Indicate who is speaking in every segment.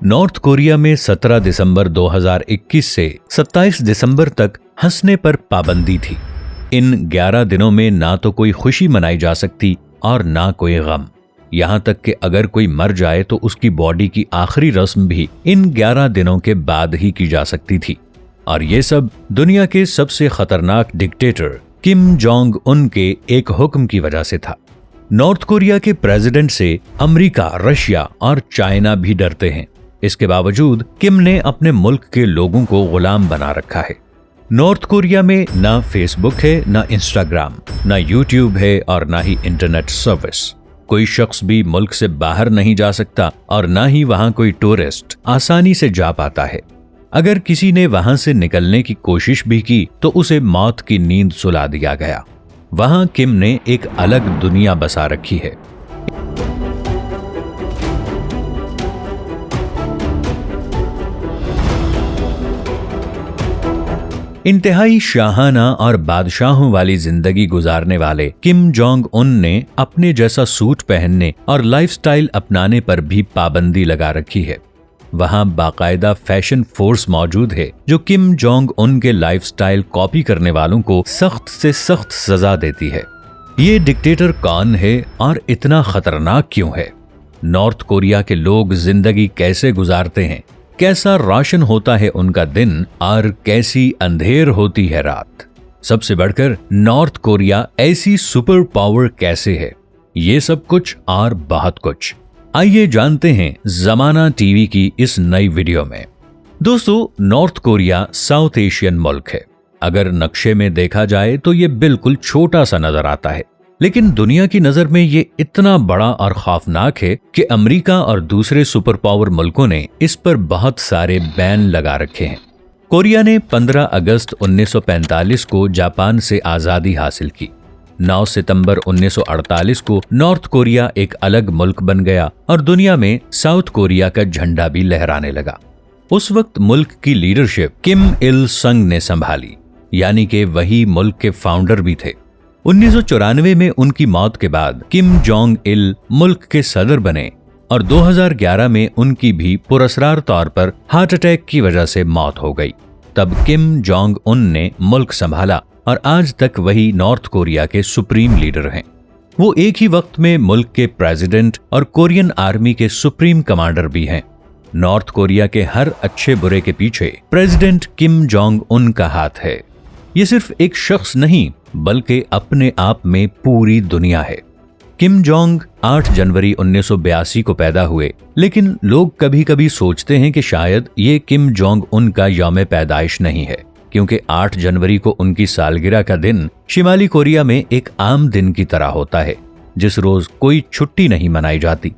Speaker 1: North Korea में 17 दिसंबर 2021 से 27 दिसंबर तक हंसने पर पाबंदी थी। इन 11 दिनों में ना तो कोई खुशी मनाई जा सकती और ना कोई गम। यहाँ तक कि अगर कोई मर जाए तो उसकी बॉडी की आखिरी रस्म भी इन 11 दिनों के बाद ही की जा सकती थी। और ये सब दुनिया के सबसे खतरनाक डिक्टेटर किम जोंग उन के एक हुक्म की वजह से था। नॉर्थ कोरिया के प्रेसिडेंट से अमेरिका, रशिया और चाइना भी डरते हैं। इसके बावजूद किम ने अपने मुल्क के लोगों को गुलाम बना रखा है। नॉर्थ कोरिया में ना फेसबुक है, ना इंस्टाग्राम, ना यूट्यूब है और ना ही इंटरनेट सर्विस। कोई शख्स भी मुल्क से बाहर नहीं जा सकता और ना ही वहां कोई टूरिस्ट आसानी से जा पाता है। अगर किसी ने वहां से निकलने की कोशिश भी की तो उसे मौत की नींद सुला दिया गया। वहां किम ने एक अलग दुनिया बसा रखी है। इंतहाई शाहाना और बादशाहों वाली जिंदगी गुजारने वाले किम जोंग उन ने अपने जैसा सूट पहनने और लाइफस्टाइल अपनाने पर भी पाबंदी लगा रखी है। वहां बाकायदा फैशन फोर्स मौजूद है जो किम जोंग उन के लाइफस्टाइल कॉपी करने वालों को सख्त से सख्त सजा देती है। ये डिक्टेटर कौन है और इतना खतरनाक क्यों है? नॉर्थ कोरिया के लोग जिंदगी कैसे गुजारते हैं? कैसा राशन होता है उनका दिन और कैसी अंधेर होती है रात? सबसे बढ़कर नॉर्थ कोरिया ऐसी सुपर पावर कैसे है? ये सब कुछ और बहुत कुछ आइए जानते हैं जमाना टीवी की इस नई वीडियो में। दोस्तों, नॉर्थ कोरिया साउथ एशियन मुल्क है। अगर नक्शे में देखा जाए तो ये बिल्कुल छोटा सा नजर आता है, लेकिन दुनिया की नजर में ये इतना बड़ा और खौफनाक है कि अमेरिका और दूसरे सुपर पावर मुल्कों ने इस पर बहुत सारे बैन लगा रखे हैं। कोरिया ने 15 अगस्त 1945 को जापान से आजादी हासिल की। 9 सितंबर 1948 को नॉर्थ कोरिया एक अलग मुल्क बन गया और दुनिया में साउथ कोरिया का झंडा भी लहराने लगा। उस वक्त मुल्क की लीडरशिप किम इल संग ने संभाली, यानी कि वही मुल्क के फाउंडर भी थे। 1994 में उनकी मौत के बाद किम जोंग इल मुल्क के सदर बने और 2011 में उनकी भी पुरस्कार तौर पर हार्ट अटैक की वजह से मौत हो गई। तब किम जोंग उन ने मुल्क संभाला और आज तक वही नॉर्थ कोरिया के सुप्रीम लीडर हैं। वो एक ही वक्त में मुल्क के प्रेसिडेंट और कोरियन आर्मी के सुप्रीम कमांडर भी हैं। नॉर्थ कोरिया के हर अच्छे बुरे के पीछे प्रेसिडेंट किम जोंग उन का हाथ है। ये सिर्फ एक शख्स नहीं बल्कि अपने आप में पूरी दुनिया है। किम जोंग 8 जनवरी 1982 को पैदा हुए, लेकिन लोग कभी कभी सोचते हैं कि शायद ये किम जोंग उन का यौम पैदाइश नहीं है, क्योंकि 8 जनवरी को उनकी सालगिरह का दिन शिमाली कोरिया में एक आम दिन की तरह होता है, जिस रोज कोई छुट्टी नहीं मनाई जाती।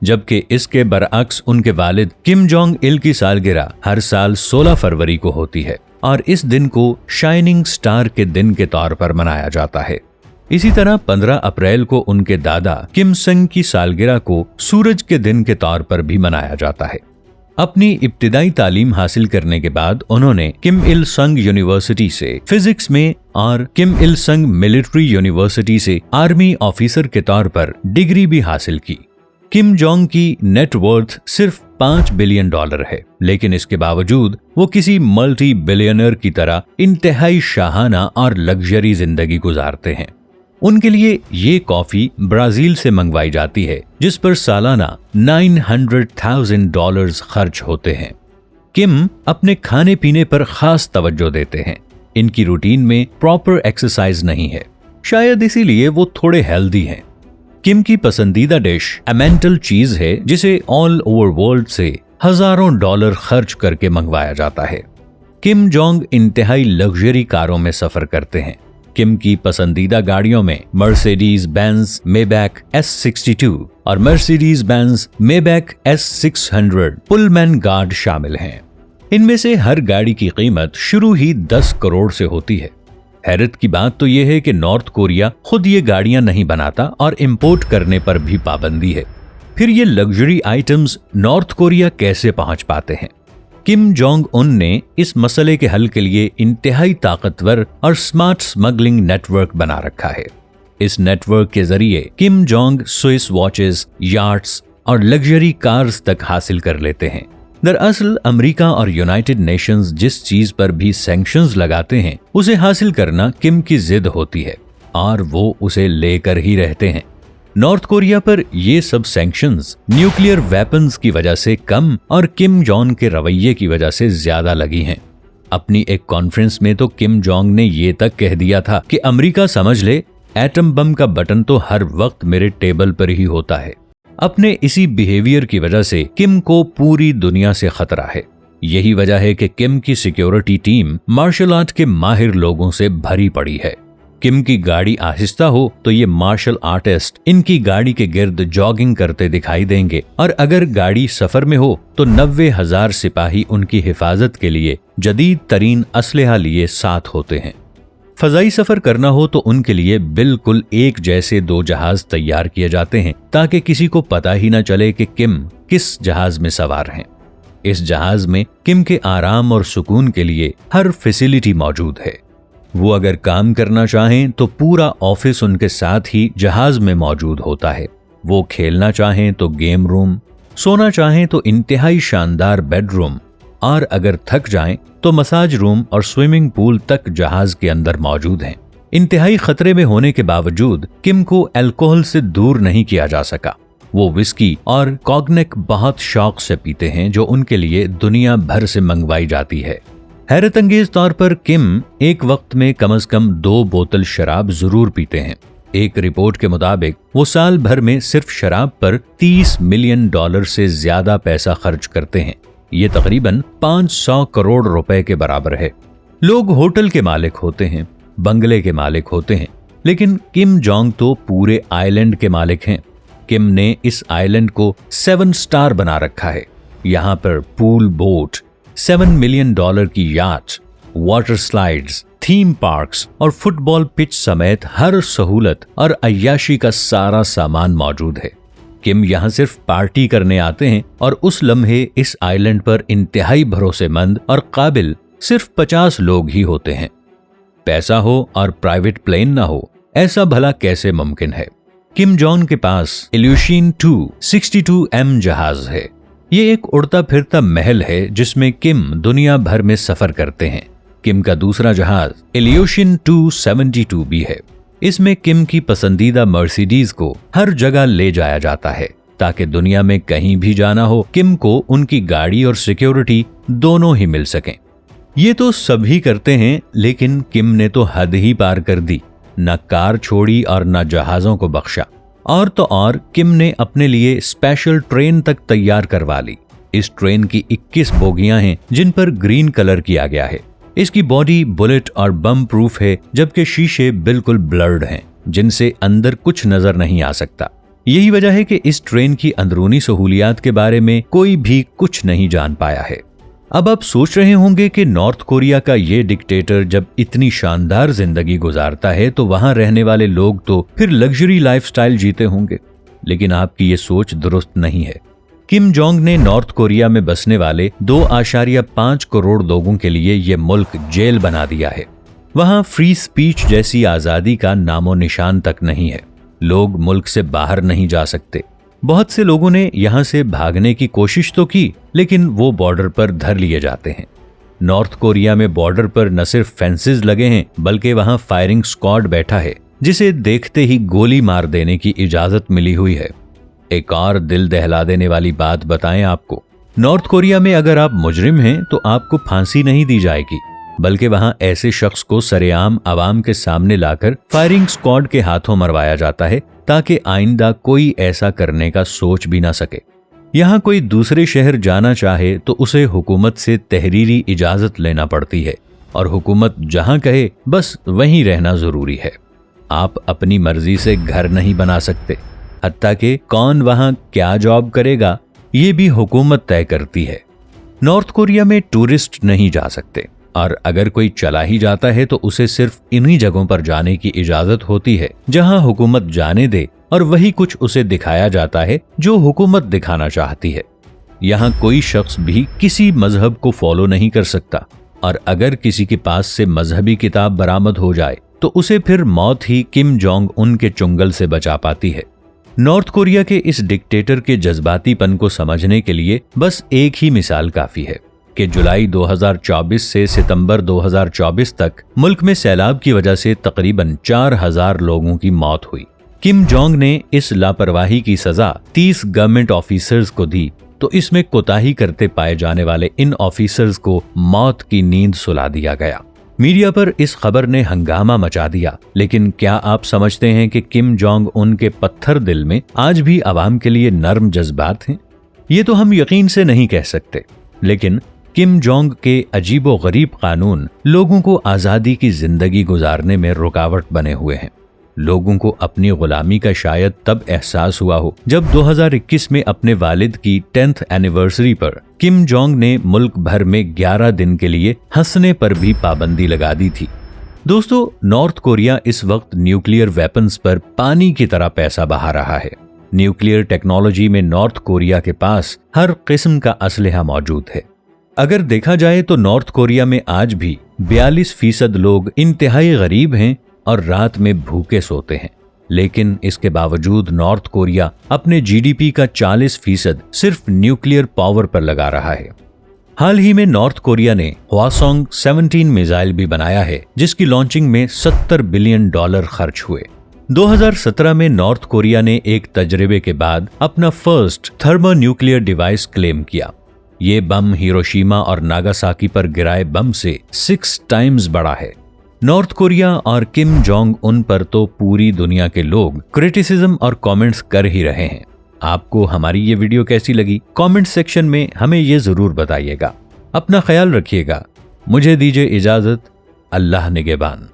Speaker 1: जबकि इसके बरअक्स उनके वालिद किम जोंग इल की सालगिरह हर साल 16 फरवरी को होती है और इस दिन को शाइनिंग स्टार के दिन के तौर पर मनाया जाता है। इसी तरह 15 अप्रैल को उनके दादा किम संग की सालगिरह को सूरज के दिन के तौर पर भी मनाया जाता है। अपनी इब्तिदाई तालीम हासिल करने के बाद उन्होंने किम इल संग यूनिवर्सिटी से फिजिक्स में और किम इल संग मिलिट्री यूनिवर्सिटी से आर्मी ऑफिसर के तौर पर डिग्री भी हासिल की। किम जोंग की नेट वर्थ सिर्फ $5 बिलियन है, लेकिन इसके बावजूद वो किसी मल्टी बिलियनर की तरह इंतहाई शाहाना और लग्जरी जिंदगी गुजारते हैं। उनके लिए ये कॉफी ब्राजील से मंगवाई जाती है, जिस पर सालाना $900,000 खर्च होते हैं। किम अपने खाने पीने पर खास तवज्जो देते हैं। इनकी रूटीन में प्रॉपर एक्सरसाइज नहीं है, शायद इसीलिए वो थोड़े हेल्दी हैं। किम की पसंदीदा डिश एमेंटल चीज है, जिसे ऑल ओवर वर्ल्ड से हजारों डॉलर खर्च करके मंगवाया जाता है। किम जोंग इंतहाई लग्जरी कारों में सफर करते हैं। किम की पसंदीदा गाड़ियों में मर्सिडीज बेंज मेबैक S62 और Mercedes Benz Maybach S600 Pullman guard शामिल हैं। इनमें से हर गाड़ी की कीमत शुरू ही 10 करोड़ से होती है। हैरत की बात तो यह है कि नॉर्थ कोरिया खुद ये गाड़ियां नहीं बनाता और इंपोर्ट करने पर भी पाबंदी है। फिर ये लग्जरी आइटम्स नॉर्थ कोरिया कैसे पहुंच पाते हैं? किम जोंग उन ने इस मसले के हल के लिए इंतहाई ताकतवर और स्मार्ट स्मगलिंग नेटवर्क बना रखा है। इस नेटवर्क के जरिए किम जोंग स्विस वॉचेस, यार्ट्स और लग्जरी कार्स तक हासिल कर लेते हैं। दरअसल अमेरिका और यूनाइटेड नेशंस जिस चीज पर भी सैंक्शंस लगाते हैं उसे हासिल करना किम की जिद होती है और वो उसे लेकर ही रहते हैं। नॉर्थ कोरिया पर ये सब सैंक्शंस न्यूक्लियर वेपन्स की वजह से कम और किम जोंग के रवैये की वजह से ज्यादा लगी हैं। अपनी एक कॉन्फ्रेंस में तो किम जोंग ने ये तक कह दिया था कि अमेरिका समझ ले एटम बम का बटन तो हर वक्त मेरे टेबल पर ही होता है। अपने इसी बिहेवियर की वजह से किम को पूरी दुनिया से खतरा है। यही वजह है कि किम की सिक्योरिटी टीम मार्शल आर्ट के माहिर लोगों से भरी पड़ी है। किम की गाड़ी आहिस्ता हो तो ये मार्शल आर्टिस्ट इनकी गाड़ी के गिर्द जॉगिंग करते दिखाई देंगे और अगर गाड़ी सफर में हो तो 90,000 सिपाही उनकी हिफाजत के लिए जदीद तरीन असलहा लिए साथ होते हैं। फजाई सफर करना हो तो उनके लिए बिल्कुल एक जैसे 2 जहाज तैयार किए जाते हैं ताकि किसी को पता ही न चले कि किम किस जहाज में सवार हैं। इस जहाज में किम के आराम और सुकून के लिए हर फैसिलिटी मौजूद है। वो अगर काम करना चाहें तो पूरा ऑफिस उनके साथ ही जहाज में मौजूद होता है। वो खेलना चाहें तो गेम रूम, सोना चाहें तो इंतहाई शानदार बेडरूम और अगर थक जाएं तो मसाज रूम और स्विमिंग पूल तक जहाज के अंदर मौजूद हैं। इंतहाई खतरे में होने के बावजूद किम को अल्कोहल से दूर नहीं किया जा सका। वो विस्की और कॉग्नेक बहुत शौक से पीते हैं जो उनके लिए दुनिया भर से मंगवाई जाती है। हैरत अंगेज तौर पर किम एक वक्त में कम से कम 2 बोतल शराब जरूर पीते हैं। एक रिपोर्ट के मुताबिक वो साल भर में सिर्फ शराब पर $30 मिलियन से ज्यादा पैसा खर्च करते हैं। ये तकरीबन 500 करोड़ रुपए के बराबर है। लोग होटल के मालिक होते हैं, बंगले के मालिक होते हैं, लेकिन किम जोंग तो पूरे आइलैंड के मालिक हैं। किम ने इस आइलैंड को 7 स्टार बना रखा है। यहाँ पर पूल बोट, $7 मिलियन की याच, वाटर स्लाइड्स, थीम पार्क्स और फुटबॉल पिच समेत हर सहूलत और अय्याशी का सारा सामान मौजूद है। किम यहाँ सिर्फ पार्टी करने आते हैं और उस लम्हे इस आइलैंड पर इंतहाई भरोसेमंद और काबिल सिर्फ 50 लोग ही होते हैं। पैसा हो और प्राइवेट प्लेन ना हो, ऐसा भला कैसे मुमकिन है? किम जोंग के पास इल्यूशिन 2 62M जहाज है। ये एक उड़ता फिरता महल है जिसमें किम दुनिया भर में सफर करते हैं। किम का दूसरा जहाज इल्यूशिन 272 भी है। इसमें किम की पसंदीदा मर्सिडीज को हर जगह ले जाया जाता है ताकि दुनिया में कहीं भी जाना हो किम को उनकी गाड़ी और सिक्योरिटी दोनों ही मिल सकें। ये तो सभी करते हैं, लेकिन किम ने तो हद ही पार कर दी। न कार छोड़ी और न जहाजों को बख्शा। और तो और किम ने अपने लिए स्पेशल ट्रेन तक तैयार करवा ली। इस ट्रेन की 21 बोगियां हैं जिन पर ग्रीन कलर किया गया है। इसकी बॉडी बुलेट और बम प्रूफ है, जबकि शीशे बिल्कुल ब्लर्ड हैं जिनसे अंदर कुछ नजर नहीं आ सकता। यही वजह है कि इस ट्रेन की अंदरूनी सहूलियात के बारे में कोई भी कुछ नहीं जान पाया है। अब आप सोच रहे होंगे कि नॉर्थ कोरिया का ये डिक्टेटर जब इतनी शानदार जिंदगी गुजारता है तो वहां रहने वाले लोग तो फिर लग्जरी लाइफस्टाइल जीते होंगे, लेकिन आपकी ये सोच दुरुस्त नहीं है। किम जोंग ने नॉर्थ कोरिया में बसने वाले 2.5 करोड़ लोगों के लिए ये मुल्क जेल बना दिया है। वहां फ्री स्पीच जैसी आजादी का नामो निशान तक नहीं है। लोग मुल्क से बाहर नहीं जा सकते। बहुत से लोगों ने यहां से भागने की कोशिश तो की, लेकिन वो बॉर्डर पर धर लिए जाते हैं। नॉर्थ कोरिया में बॉर्डर पर न सिर्फ फेंसेस लगे हैं, बल्कि वहां फायरिंग स्क्वाड बैठा है जिसे देखते ही गोली मार देने की इजाजत मिली हुई है। एक और दिल दहला देने वाली बात बताएं आपको, नॉर्थ कोरिया में अगर आप मुजरिम हैं तो आपको फांसी नहीं दी जाएगी, बल्कि वहां ऐसे शख्स को सरेआम आवाम के सामने लाकर फायरिंग स्क्वाड के हाथों मरवाया जाता है ताकि आइंदा कोई ऐसा करने का सोच भी ना सके। यहाँ कोई दूसरे शहर जाना चाहे तो उसे हुकूमत से तहरीरी इजाजत लेना पड़ती है और हुकूमत जहाँ कहे बस वहीं रहना जरूरी है। आप अपनी मर्जी से घर नहीं बना सकते, हत्ता कि कौन वहां क्या जॉब करेगा ये भी हुकूमत तय करती है। नॉर्थ कोरिया में टूरिस्ट नहीं जा सकते और अगर कोई चला ही जाता है तो उसे सिर्फ इन्हीं जगहों पर जाने की इजाजत होती है जहां हुकूमत जाने दे, और वही कुछ उसे दिखाया जाता है जो हुकूमत दिखाना चाहती है। यहाँ कोई शख्स भी किसी मजहब को फॉलो नहीं कर सकता, और अगर किसी के पास से मजहबी किताब बरामद हो जाए तो उसे फिर मौत ही किम जोंग उन के चुंगल से बचा पाती है। नॉर्थ कोरिया के इस डिक्टेटर के जज्बातीपन को समझने के लिए बस एक ही मिसाल काफी है कि जुलाई 2024 से सितंबर 2024 तक मुल्क में सैलाब की वजह से तकरीबन 4000 लोगों की मौत हुई। किम जोंग ने इस लापरवाही की सजा 30 गवर्नमेंट ऑफिसर्स को दी, तो इसमें कोताही करते पाए जाने वाले इन ऑफिसर्स को मौत की नींद सुला दिया गया। मीडिया पर इस खबर ने हंगामा मचा दिया, लेकिन क्या आप समझते हैं कि किम जोंग उन के पत्थर दिल में आज भी आवाम के लिए नर्म जज्बात हैं? ये तो हम यकीन से नहीं कह सकते, लेकिन किम जोंग के अजीबो-गरीब कानून लोगों को आजादी की जिंदगी गुजारने में रुकावट बने हुए हैं। लोगों को अपनी गुलामी का शायद तब एहसास हुआ हो जब 2021 में अपने वालिद की 10th एनिवर्सरी पर किम जोंग ने मुल्क भर में 11 दिन के लिए हंसने पर भी पाबंदी लगा दी थी। दोस्तों, नॉर्थ कोरिया इस वक्त न्यूक्लियर वेपन्स पर पानी की तरह पैसा बहा रहा है। न्यूक्लियर टेक्नोलॉजी में नॉर्थ कोरिया के पास हर किस्म का असलहा मौजूद है। अगर देखा जाए तो नॉर्थ कोरिया में आज भी 42% लोग इंतहाई गरीब हैं और रात में भूखे सोते हैं, लेकिन इसके बावजूद नॉर्थ कोरिया अपने जीडीपी का 40% सिर्फ न्यूक्लियर पावर पर लगा रहा है। हाल ही में नॉर्थ कोरिया ने हवासोंग 17 मिसाइल भी बनाया है, जिसकी लॉन्चिंग में $70 बिलियन खर्च हुए। 2017 में नॉर्थ कोरिया ने एक तजर्बे के बाद अपना फर्स्ट थर्मोन्यूक्लियर डिवाइस क्लेम किया। ये बम हिरोशिमा और नागासाकी पर गिराए बम से 6 टाइम्स बड़ा है। नॉर्थ कोरिया और किम जोंग उन पर तो पूरी दुनिया के लोग क्रिटिसिज्म और कमेंट्स कर ही रहे हैं। आपको हमारी ये वीडियो कैसी लगी? कमेंट सेक्शन में हमें ये जरूर बताइएगा। अपना ख्याल रखिएगा। मुझे दीजिए इजाजत। अल्लाह निगहबान।